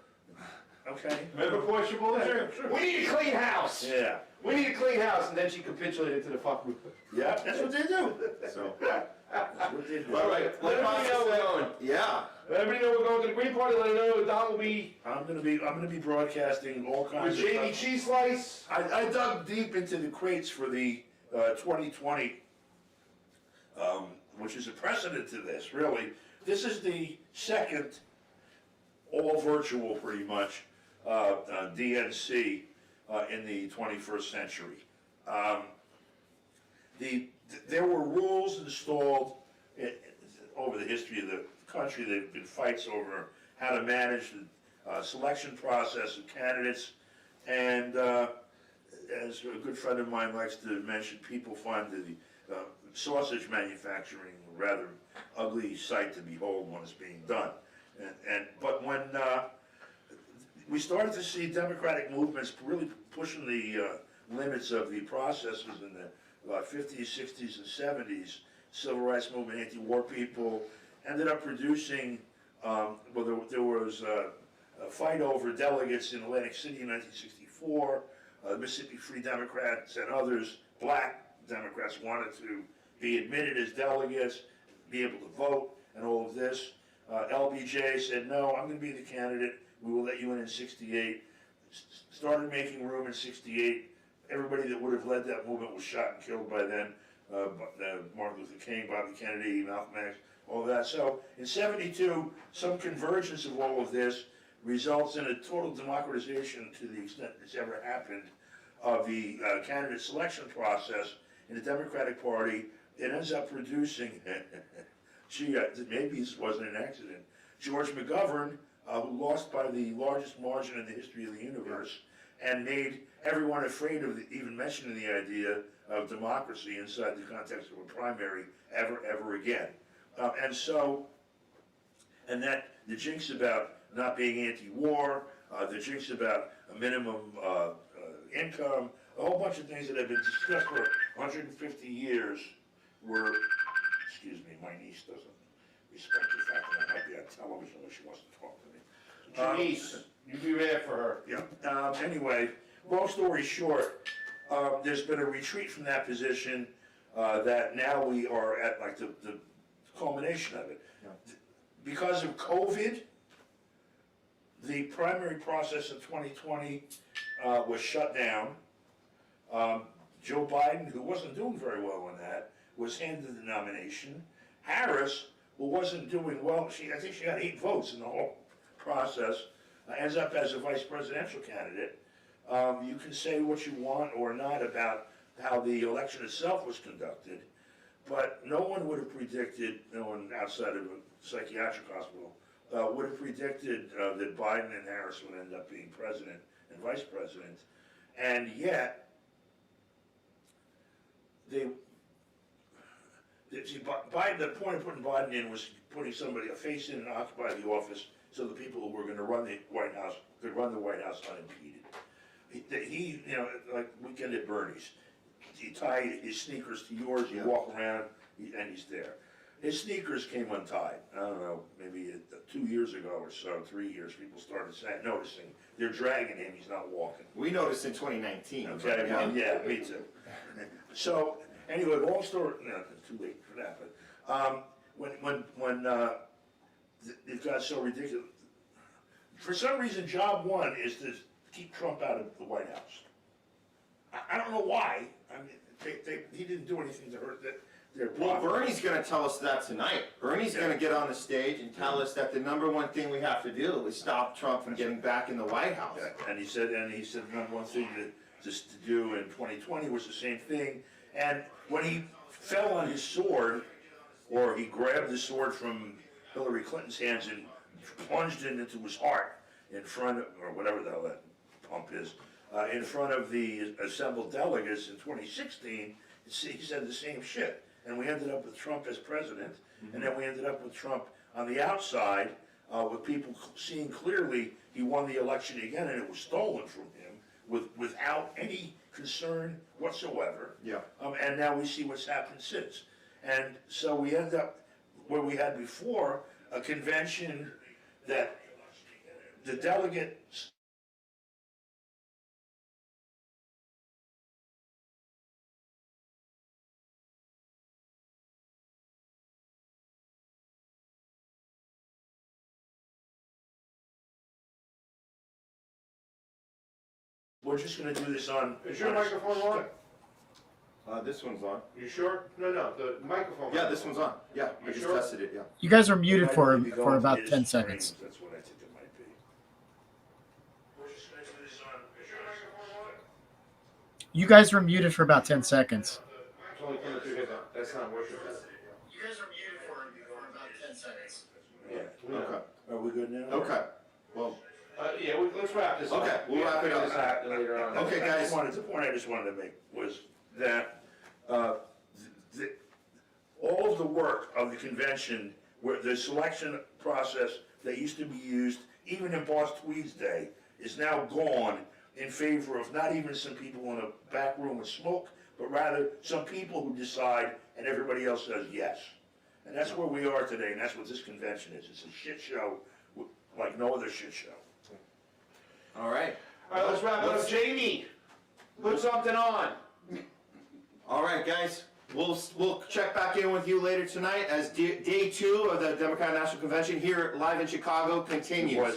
Okay. Remember Portia Bulger? Sure. We need a clean house. Yeah. We need a clean house, and then she capitulated to the fucking. Yeah, that's what they do. So, That's what they do. All right, let everybody know we're going. yeah. Let everybody know we're going to the Green Party. Let them know Don will be I'm gonna be broadcasting all with kinds of Jayme stuff. CheeseSlice. I dug deep into the crates for the 2020, which is a precedent to this, really. This is the second, all virtual pretty much, DNC in the 21st century. There were rules installed over the history of the country. There have been fights over how to manage the selection process of candidates. And as a good friend of mine likes to mention, people find the sausage manufacturing a rather ugly sight to behold when it's being done. But when we started to see democratic movements really pushing the limits of the processes in the 50s, 60s, and 70s, civil rights movement, anti-war people, ended up producing, there was a fight over delegates in Atlantic City in 1964. Mississippi Free Democrats and others, black Democrats, wanted to be admitted as delegates, be able to vote, and all of this. LBJ said, no, I'm going to be the candidate. We will let you in 68. Started making room in 68. Everybody that would have led that movement was shot and killed by then. Martin Luther King, Bobby Kennedy, Malcolm X, all that. So in 72, some convergence of all of this results in a total democratization, to the extent it's ever happened, of the candidate selection process in the Democratic Party. It ends up producing, maybe this wasn't an accident, George McGovern, who lost by the largest margin in the history of the universe, and made everyone afraid of even mentioning the idea of democracy inside the context of a primary ever again. And that the jinx about not being anti-war, the jinx about a minimum income, a whole bunch of things that have been discussed for 150 years were, excuse me, my niece doesn't respect the fact that I might be on television when she wants to talk to me. Janice, you be there for her. Yeah, anyway, long story short, there's been a retreat from that position that now we are at like the culmination of it. Yeah. Because of COVID, the primary process of 2020 was shut down. Joe Biden, who wasn't doing very well in that, was handed the nomination. Harris, who wasn't doing well, I think she got 8 votes in the whole process, ends up as a vice presidential candidate. You can say what you want or not about how the election itself was conducted, but no one would have predicted, no one outside of a psychiatric hospital, would have predicted that Biden and Harris would end up being president and vice president. And yet, Biden, the point of putting Biden in was putting somebody, a face in and occupy the office, so the people who were going to run the White House could run the White House unimpeded. He like Weekend at Bernie's, you tie his sneakers to yours, you walk around, and he's there. His sneakers came untied. I don't know, maybe 2 years ago or so, 3 years, people started noticing they're dragging him, he's not walking. We noticed in 2019. Okay, yeah, me too. So, anyway, long story, no, it's too late for that, but when it got so ridiculous, for some reason, job one is to keep Trump out of the White House. I don't know why. I mean, he didn't do anything to hurt that. their Well, popular. Bernie's gonna tell us that tonight. Bernie's Yeah. gonna get on the stage and tell us that the number one thing we have to do is stop Trump from getting back in the White House. Yeah, and he said the number one thing to do in 2020 was the same thing. And when he fell on his sword, or he grabbed the sword from Hillary Clinton's hands and plunged it into his heart in front of, or whatever the hell that pump is, in front of the assembled delegates in 2016, he said the same shit. And we ended up with Trump as president, and then we ended up with Trump on the outside, with people seeing clearly he won the election again, and it was stolen from him without any concern whatsoever. Yeah. And now we see what's happened since. And so we end up where we had before, a convention that the delegates we're just gonna do this on. Is your microphone on? This one's on. You sure? No, the microphone. Yeah, this one's on. Yeah, I You just sure? tested it, yeah. You guys are muted It for might be going about to 10 his seconds. screens, that's what I think it might be. We're just gonna do this on. Is your microphone on? You guys were muted for about 10 seconds. It's only coming through his. That's not working. You guys were muted for about 10 seconds. Yeah. Okay, Are we good now? okay. Well, Yeah, let's wrap this up. Okay, we'll wrap it up. This up later on. Okay, guys. The point I just wanted to make was that all of the work of the convention, where the selection process that used to be used, even in Boss Tweed's day, is now gone in favor of not even some people in a back room with smoke, but rather some people who decide and everybody else says yes. And that's where we are today, and that's what this convention is. It's a shit show like no other shit show. all right. All right, let's wrap it up. Jayme, put something on. All right, guys. We'll check back in with you later tonight as day 2 of the Democratic National Convention here live in Chicago continues. Was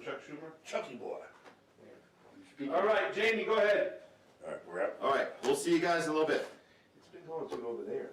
Chuck Schumer. Chucky boy. All right, Jayme, go ahead. All right, we're out. All right, we'll see you guys in a little bit. It's been going to over there.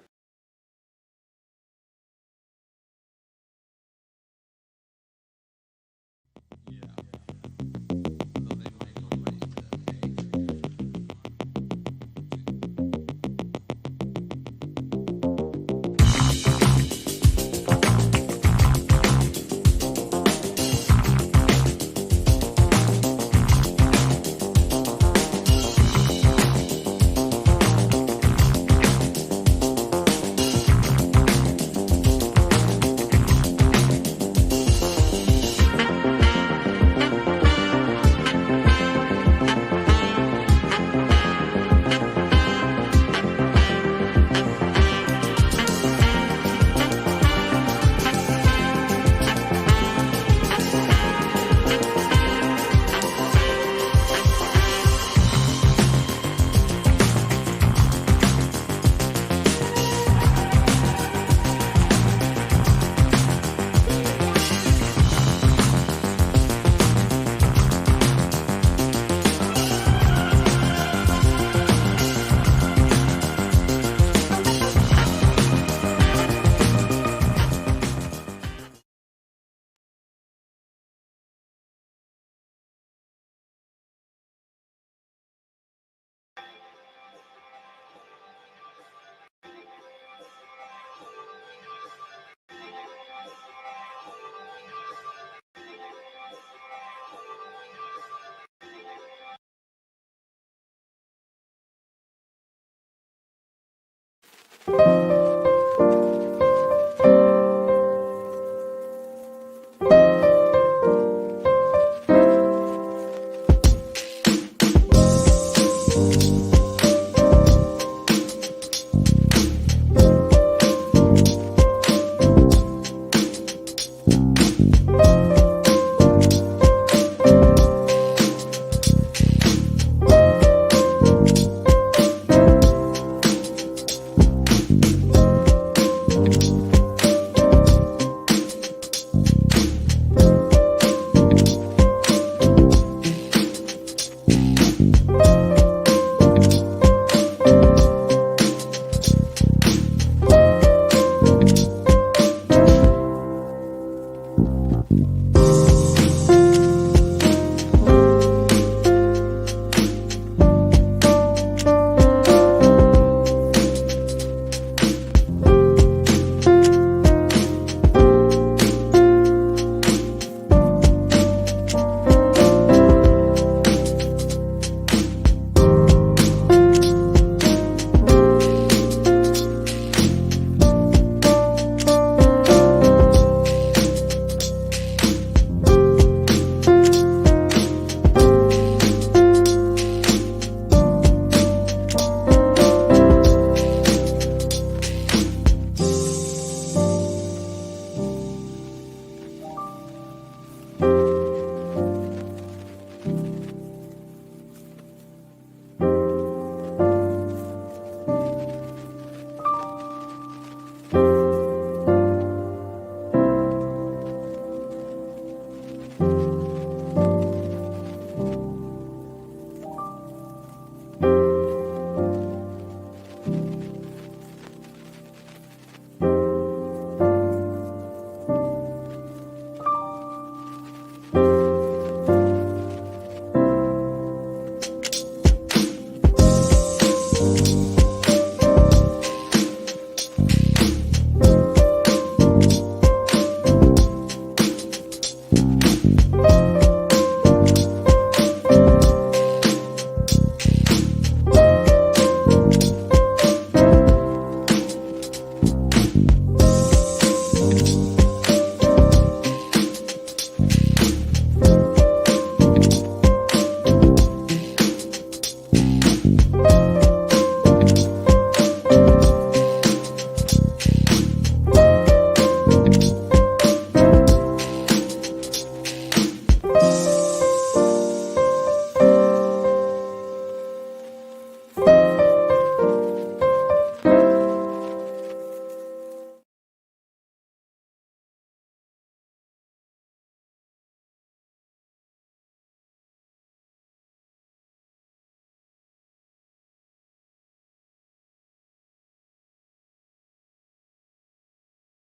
You